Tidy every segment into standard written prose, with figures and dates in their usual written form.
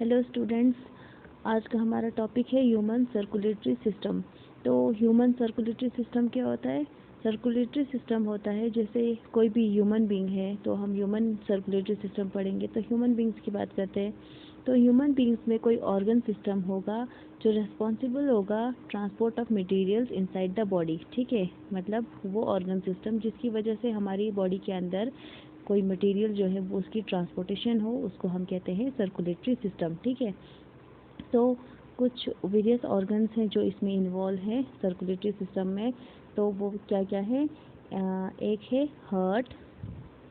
Hello students, आज का हमारा टॉपिक है ह्यूमन सर्कुलेटरी सिस्टम। तो ह्यूमन सर्कुलेटरी सिस्टम क्या होता है? सर्कुलेटरी सिस्टम होता है जैसे कोई भी ह्यूमन बीइंग है तो हम ह्यूमन सर्कुलेटरी सिस्टम पढ़ेंगे। तो ह्यूमन बीइंग्स की बात करते हैं तो ह्यूमन बीइंग्स में कोई ऑर्गन सिस्टम होगा जो रिस्पॉन्सिबल होगा transport of materials inside the body. ठीक है, मतलब वो ऑर्गन सिस्टम जिसकी वजह से हमारी बॉडी के अंदर कोई मटेरियल जो है वो उसकी ट्रांसपोर्टेशन हो, उसको हम कहते हैं सर्कुलेटरी सिस्टम। ठीक है, तो कुछ वेरियस ऑर्गन्स हैं जो इसमें इन्वॉल्व हैं सर्कुलेटरी सिस्टम में। तो वो क्या क्या है? एक है हार्ट,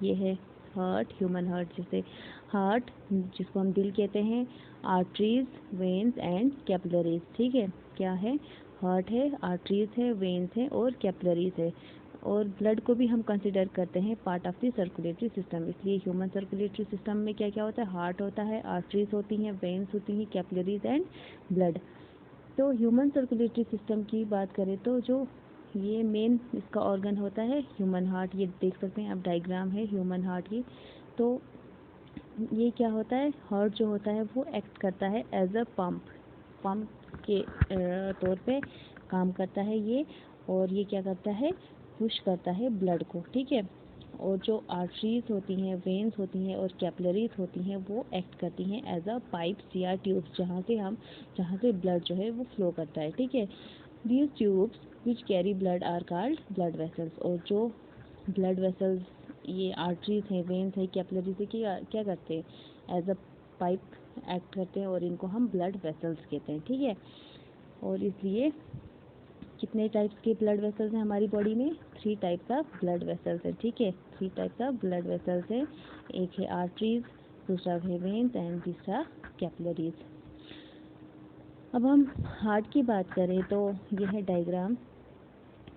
ये है हार्ट, ह्यूमन हार्ट जैसे हार्ट जिसको हम दिल कहते हैं, आर्टरीज, वेन्स एंड कैपिलरीज। ठीक है, क्या है? हार्ट है, आर्टरीज है, वेन्स है और कैपिलरीज है। और ब्लड को भी हम कंसिडर करते हैं part of the circulatory system. इसलिए ह्यूमन सर्कुलेटरी सिस्टम में क्या क्या होता है? हार्ट होता है, आर्टरीज होती हैं, वेन्स होती हैं, कैपिलरीज एंड ब्लड। तो ह्यूमन सर्कुलेटरी सिस्टम की बात करें तो जो ये मेन इसका ऑर्गन होता है ह्यूमन हार्ट, ये देख सकते हैं आप, डायग्राम है ह्यूमन हार्ट की। तो ये क्या होता है? हार्ट जो होता है वो एक्ट करता है एज अ पंप के तौर पे काम करता है ये। और ये क्या करता है? पुश करता है ब्लड को। ठीक है, और जो आर्टरीज होती हैं, वेन्स होती हैं और कैपिलरीज होती हैं वो एक्ट करती हैं एज अ पाइप्स या ट्यूब्स जहाँ से ब्लड जो है वो फ्लो करता है। ठीक है, these tubes which carry blood are called blood vessels. और जो ब्लड वेसल्स ये आर्टरीज हैं, वेन्स हैं, कैपिलरीज है, क्या करते हैं? एज अ पाइप एक्ट करते हैं और इनको हम ब्लड वेसल्स कहते हैं। ठीक है, और इसलिए कितने टाइप्स के ब्लड वेसल्स हैं हमारी बॉडी में? 3 टाइप्स ऑफ ब्लड वेसल्स हैं। ठीक है, 3 टाइप्स ऑफ ब्लड वेसल्स हैं। एक है आर्टरीज, दूसरा है वेन्स एंड तीसरा कैपिलरीज। अब हम हार्ट की बात करें तो यह है डायग्राम।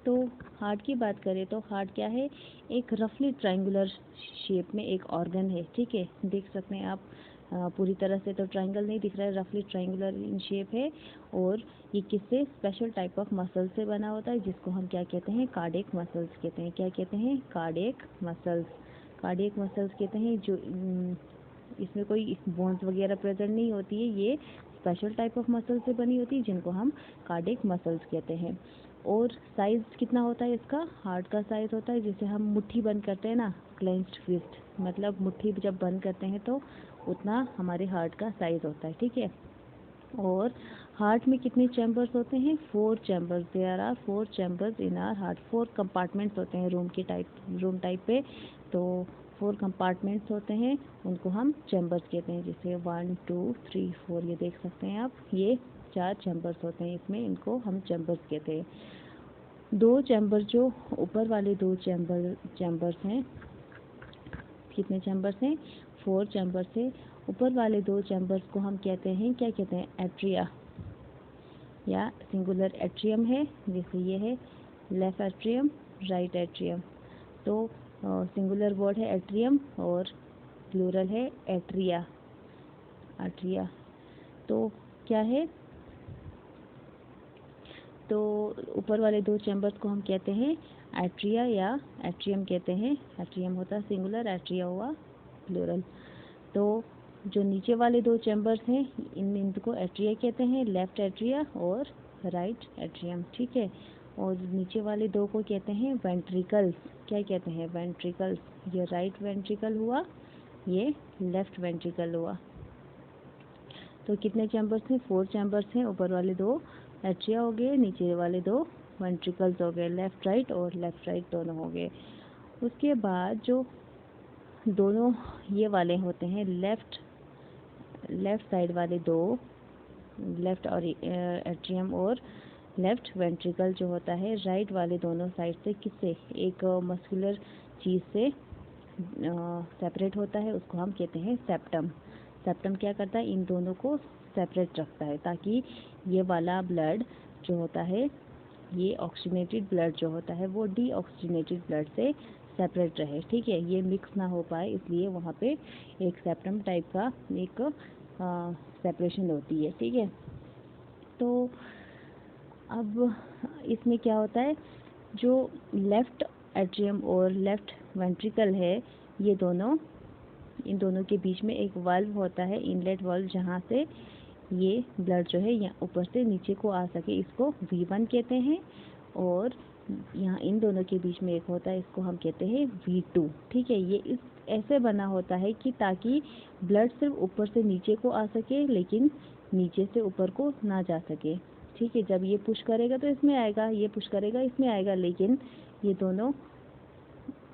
तो हार्ट की बात करें तो हार्ट क्या है? एक रफली ट्रायंगुलर शेप में एक ऑर्गन है। ठीक है, देख सकते हैं आप, पूरी तरह से तो ट्रायंगल नहीं दिख रहा है, रफली ट्रायंगुलर इन शेप है। और ये किससे? स्पेशल टाइप ऑफ मसल से बना होता है जिसको हम क्या कहते हैं? कार्डियक मसल्स कहते हैं। क्या कहते हैं? Cardiac muscles. कार्डियक मसल्स कहते हैं जो इसमें कोई बोन्स वगैरह प्रेजेंट नहीं होती है, ये स्पेशल टाइप ऑफ मसल से बनी होती है जिनको हम कार्डियक मसल्स कहते हैं। और साइज़ कितना होता है इसका? हार्ट का साइज़ होता है जैसे हम मुट्ठी बंद करते हैं ना, क्लेंच्ड फिस्ट, मतलब मुट्ठी जब बंद करते हैं तो उतना हमारे हार्ट का साइज़ होता है। ठीक है, और हार्ट में कितने चैम्बर्स होते हैं? 4 chambers. There are 4 chambers in our heart. 4 compartments होते हैं रूम टाइप पे। तो 4 कंपार्टमेंट्स होते हैं, उनको हम चैम्बर्स कहते हैं। जैसे 1 2 3 4 ये देख सकते हैं आप, ये 4 चैम्बर्स होते हैं इसमें, इनको हम चैम्बर्स कहते हैं। 2 चैम्बर जो ऊपर वाले 2 चैम्बर्स हैं, कितने चैम्बर्स हैं? 4 चैम्बर्स है। ऊपर वाले 2 चैम्बर्स को हम कहते हैं, क्या कहते हैं? एट्रिया या सिंगुलर एट्रियम है। जैसे ये है लेफ्ट एट्रियम, राइट एट्रियम। तो सिंगुलर वर्ड है एट्रियम और प्लूरल है एट्रिया, आट्रिया। तो क्या है? तो ऊपर वाले 2 चैम्बर्स को हम कहते हैं एट्रिया या एट्रियम कहते हैं। एट्रियम होता है सिंगुलर, एट्रिया हुआ प्लूरल। तो जो नीचे वाले 2 चैम्बर्स हैं इनको एट्रिया कहते हैं, लेफ्ट एट्रिया और राइट एट्रियम। ठीक है, और नीचे वाले 2 को कहते हैं वेंट्रिकल्स। क्या कहते हैं? वेंट्रिकल्स। ये राइट वेंट्रिकल हुआ, ये लेफ्ट वेंट्रिकल हुआ। तो कितने चैम्बर्स हैं? 4 चैम्बर्स हैं। ऊपर वाले 2 एट्रिया हो गए, नीचे वाले 2 वेंट्रिकल्स हो गए, लेफ्ट राइट और लेफ्ट राइट दोनों हो गए। उसके बाद जो दोनों ये वाले होते हैं लेफ्ट साइड वाले 2, लेफ्ट और एट्रियम और लेफ्ट वेंट्रिकल जो होता है राइट वाले दोनों साइड से किससे? एक मस्कुलर चीज़ से सेपरेट होता है, उसको हम कहते हैं सेप्टम। सेप्टम क्या करता है? इन दोनों को सेपरेट रखता है ताकि ये वाला ब्लड जो होता है, ये ऑक्सीजनेटेड ब्लड जो होता है वो डीऑक्सीजनेटेड ब्लड से सेपरेट रहे। ठीक है, ये मिक्स ना हो पाए, इसलिए वहाँ पे एक सेप्टम टाइप का एक सेपरेशन होती है। ठीक है, तो अब इसमें क्या होता है? जो लेफ्ट एट्रियम और लेफ्ट वेंट्रिकल है, ये दोनों इन दोनों के बीच में एक वाल्व होता है, इनलेट वाल्व, जहाँ से ये ब्लड जो है यहाँ ऊपर से नीचे को आ सके, इसको V1 कहते हैं। और यहाँ इन दोनों के बीच में एक होता है, इसको हम कहते हैं V2। ठीक है, ये इस ऐसे बना होता है कि ताकि ब्लड सिर्फ ऊपर से नीचे को आ सके, लेकिन नीचे से ऊपर को ना जा सके। ठीक है, जब ये पुश करेगा तो इसमें आएगा, ये पुश करेगा इसमें आएगा, लेकिन ये दोनों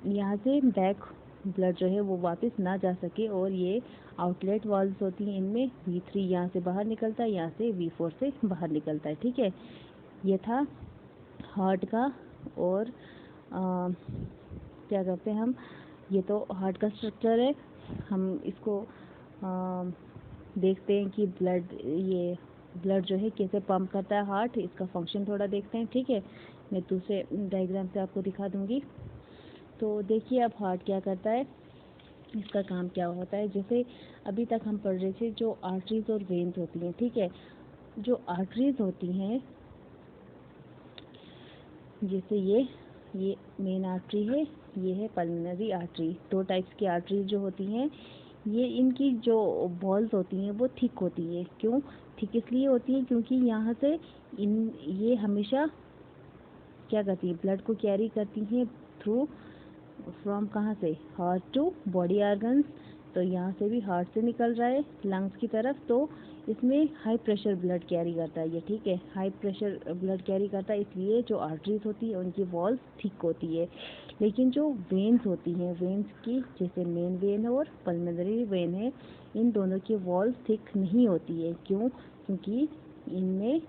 यहाँ से बैक ब्लड जो है वो वापस ना जा सके। और ये आउटलेट वाल्व्स होती हैं, इनमें V3 यहाँ से बाहर निकलता है, यहाँ से V4 से बाहर निकलता है। ठीक है, ये था हार्ट का। और क्या करते हैं हम, ये तो हार्ट का स्ट्रक्चर है। हम इसको देखते हैं कि ये ब्लड जो है कैसे पंप करता है हार्ट, इसका फंक्शन थोड़ा देखते हैं। ठीक है, मैं दूसरे डायग्राम से आपको दिखा दूंगी। तो देखिए अब हार्ट क्या करता है, इसका काम क्या होता है। जैसे अभी तक हम पढ़ रहे थे जो आर्टरीज और वेन्स होती हैं। ठीक है, जो आर्टरीज होती हैं, जैसे ये मेन आर्टरी है, ये है पल्मोनरी आर्टरी। दो टाइप्स की आर्टरीज जो होती हैं, ये इनकी जो वॉल्स होती हैं वो थिक होती है। क्यों थिक इसलिए होती है क्योंकि यहाँ से ये हमेशा क्या करती है, ब्लड को कैरी करती हैं थ्रू फ्रॉम कहाँ से, हार्ट टू बॉडी ऑर्गन्स। तो यहाँ से भी हार्ट से निकल रहा है लंग्स की तरफ, तो इसमें हाई प्रेशर ब्लड कैरी करता है ये। ठीक है, हाई प्रेशर ब्लड कैरी करता है, इसलिए जो आर्टरीज होती है उनकी वॉल्स थिक होती है। लेकिन जो वेन्स होती हैं, वेन्स की जैसे मेन वेन और पल्मोनरी वेन है, इन दोनों की वॉल्स थिक नहीं होती है। क्यों, क्योंकि इनमें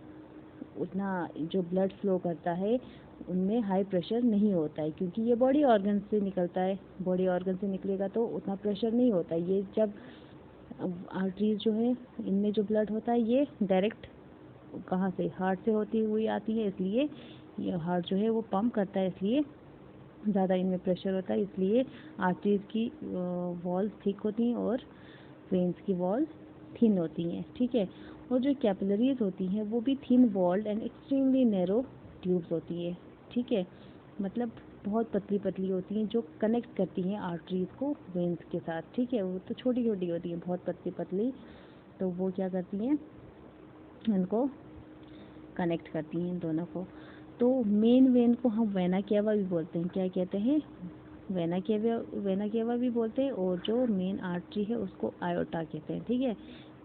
उतना जो ब्लड फ्लो करता है उनमें हाई प्रेशर नहीं होता है, क्योंकि ये बॉडी ऑर्गन से निकलता है। बॉडी ऑर्गन से निकलेगा तो उतना प्रेशर नहीं होता है। ये जब आर्टरीज जो है इनमें जो ब्लड होता है ये डायरेक्ट कहाँ से, हार्ट से होती हुई आती है, इसलिए ये हार्ट जो है वो पंप करता है, इसलिए ज़्यादा इनमें प्रेशर होता है। इसलिए आर्टरीज की वॉल्स थिक होती हैं और वेन्स की वॉल्स थिन होती हैं। ठीक है, और जो कैपिलरीज होती हैं वो भी thin walled and extremely narrow tubes होती है। ठीक है, मतलब बहुत पतली पतली होती हैं, जो कनेक्ट करती हैं आर्टरीज को वेन्स के साथ। ठीक है, वो तो छोटी छोटी होती हैं, बहुत पतली पतली, तो वो क्या करती हैं, इनको कनेक्ट करती हैं इन दोनों को। तो मेन वेन को हम वेना केवा भी बोलते हैं। क्या कहते हैं, वेना केवा भी बोलते हैं। और जो मेन आर्टरी है उसको आयोटा कहते हैं। ठीक है,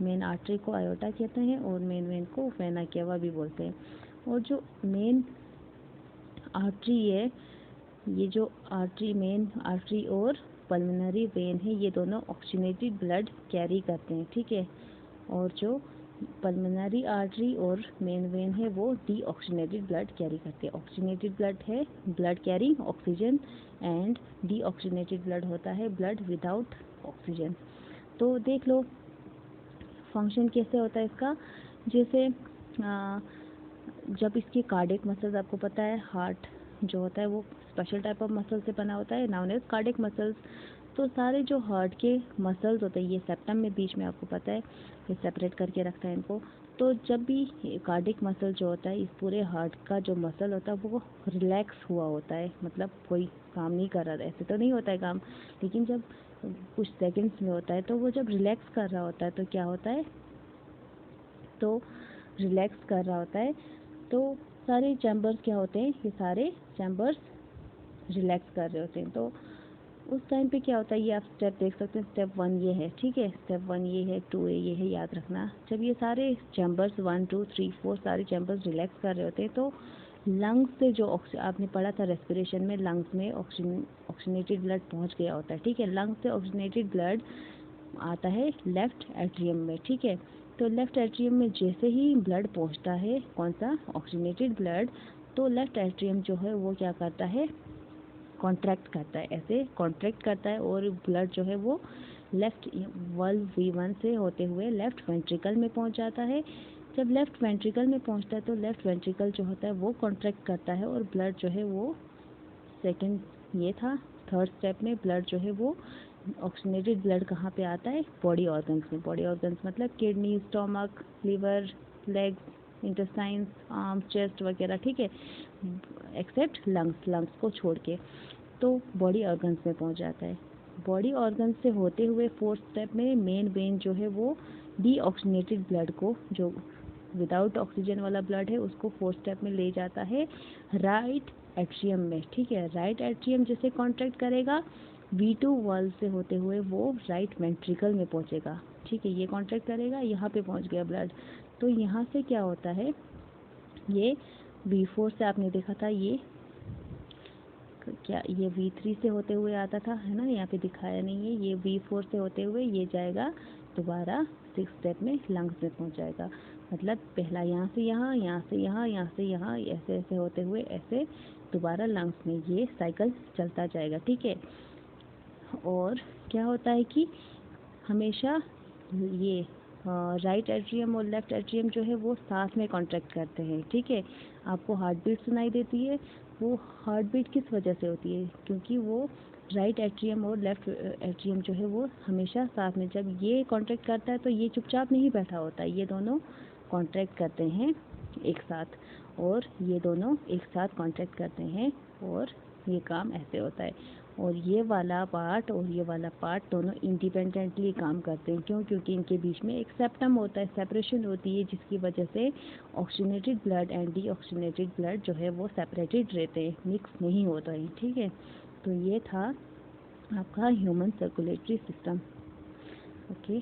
मेन आर्टरी को आयोटा कहते हैं और मेन वेन को वेना केवा भी बोलते हैं। और जो मेन आर्टरी है, ये जो आर्टरी, मेन आर्टरी और पल्मोनरी वेन है, ये दोनों ऑक्सीजनेटेड ब्लड कैरी करते हैं। ठीक है, और जो पल्मोनरी आर्टरी और मेन वेन है वो डीऑक्सीजनेटेड ब्लड कैरी करते हैं। ऑक्सीजनेटेड ब्लड है blood carrying oxygen, and deoxygenated blood होता है ब्लड विदाउट ऑक्सीजन। तो देख लो फंक्शन कैसे होता है इसका। जैसे जब इसकी कार्डियक मसल्स, आपको पता है हार्ट जो होता है वो स्पेशल टाइप ऑफ मसल से बना होता है, नाउन एज कार्डियक मसल्स। तो सारे जो हार्ट के मसल्स होते हैं, ये सेप्टम में बीच में आपको पता है, ये सेपरेट करके रखता है इनको। तो जब भी कार्डियक मसल जो होता है, इस पूरे हार्ट का जो मसल होता है वो रिलैक्स हुआ होता है, मतलब कोई काम नहीं कर रहा, ऐसे तो नहीं होता है काम, लेकिन जब कुछ सेकंड्स में होता है, तो वो जब रिलैक्स कर रहा होता है तो क्या होता है, तो रिलैक्स कर रहा होता है तो सारे चैम्बर्स क्या होते हैं, ये सारे चैम्बर्स रिलैक्स कर रहे होते हैं। तो उस टाइम पे क्या होता है, ये आप स्टेप देख सकते हैं। स्टेप 1 ये है। ठीक है, स्टेप 1 ये है, 2 ये है, याद रखना। जब ये सारे चैम्बर्स 1 2 3 4 सारे चैम्बर्स रिलैक्स कर रहे होते हैं, तो लंग्स से जो आपने पढ़ा था रेस्पिरेशन में, लंग्स में ऑक्सीजनेटेड ब्लड पहुंच गया होता है। ठीक है, लंग्स से ऑक्सीजनेटेड ब्लड आता है लेफ्ट एट्रियम में। ठीक है, तो लेफ्ट एट्रियम में जैसे ही ब्लड पहुंचता है, कौन सा, ऑक्सीजनेटेड ब्लड, तो लेफ्ट एट्रियम जो है वो क्या करता है, कॉन्ट्रैक्ट करता है, ऐसे कॉन्ट्रैक्ट करता है, और ब्लड जो है वो लेफ्ट वाल्व V1 से होते हुए लेफ्ट वेंट्रिकल में पहुंच जाता है। जब लेफ्ट वेंट्रिकल में पहुंचता है तो लेफ्ट वेंट्रिकल जो होता है वो कॉन्ट्रैक्ट करता है, और ब्लड जो है वो सेकंड, ये था थर्ड स्टेप में, ब्लड जो है वो ऑक्सीजनेटेड ब्लड कहाँ पे आता है, बॉडी ऑर्गन्स में। बॉडी ऑर्गन्स मतलब kidney, stomach, liver, legs, intestines, arm, chest वगैरह। ठीक है, एक्सेप्ट लंग्स को छोड़ के, तो बॉडी ऑर्गन्स में पहुंच जाता है। बॉडी ऑर्गन से होते हुए फोर्थ स्टेप में मेन वेन जो है वो डीऑक्सीजनेटेड ब्लड को, जो विदाउट ऑक्सीजन वाला ब्लड है, उसको फोर्थ स्टेप में ले जाता है राइट एट्रियम में। ठीक है, राइट एट्रियम जैसे कॉन्ट्रैक्ट करेगा V2 वाल्व से होते हुए वो राइट वेंट्रिकल में पहुंचेगा। ठीक है, ये कॉन्ट्रैक्ट करेगा, यहाँ पे पहुंच गया ब्लड। तो यहाँ से क्या होता है, ये V4 से आपने देखा था, ये क्या ये V3 से होते हुए आता था, है ना, यहाँ पे दिखाया नहीं है, ये V4 से होते हुए ये जाएगा दोबारा 6 स्टेप में लंग्स में पहुंच जाएगा। मतलब पहला यहाँ से यहाँ, यहाँ से यहाँ, यहाँ से यहाँ, ऐसे ऐसे होते हुए ऐसे दोबारा लंग्स में, ये साइकिल चलता जाएगा। ठीक है, और क्या होता है कि हमेशा ये राइट एट्रियम और लेफ्ट एट्रियम जो है वो साथ में कॉन्ट्रैक्ट करते हैं। ठीक है, आपको हार्ट बीट सुनाई देती है, वो हार्ट बीट किस वजह से होती है, क्योंकि वो राइट एट्रियम और लेफ्ट एट्रियम जो है वो हमेशा साथ में, जब ये कॉन्ट्रैक्ट करता है तो ये चुपचाप नहीं बैठा होता, ये दोनों कॉन्ट्रैक्ट करते हैं एक साथ, और ये दोनों एक साथ कॉन्ट्रैक्ट करते हैं, और ये काम ऐसे होता है। और ये वाला पार्ट और ये वाला पार्ट दोनों इंडिपेंडेंटली काम करते हैं। क्यों? क्योंकि इनके बीच में एक सेप्टम होता है, सेपरेशन होती है, जिसकी वजह से oxygenated blood and deoxygenated blood जो है वो सेपरेटेड रहते हैं, मिक्स नहीं होता है। ठीक है, तो ये था आपका ह्यूमन सर्कुलेटरी सिस्टम। ओके।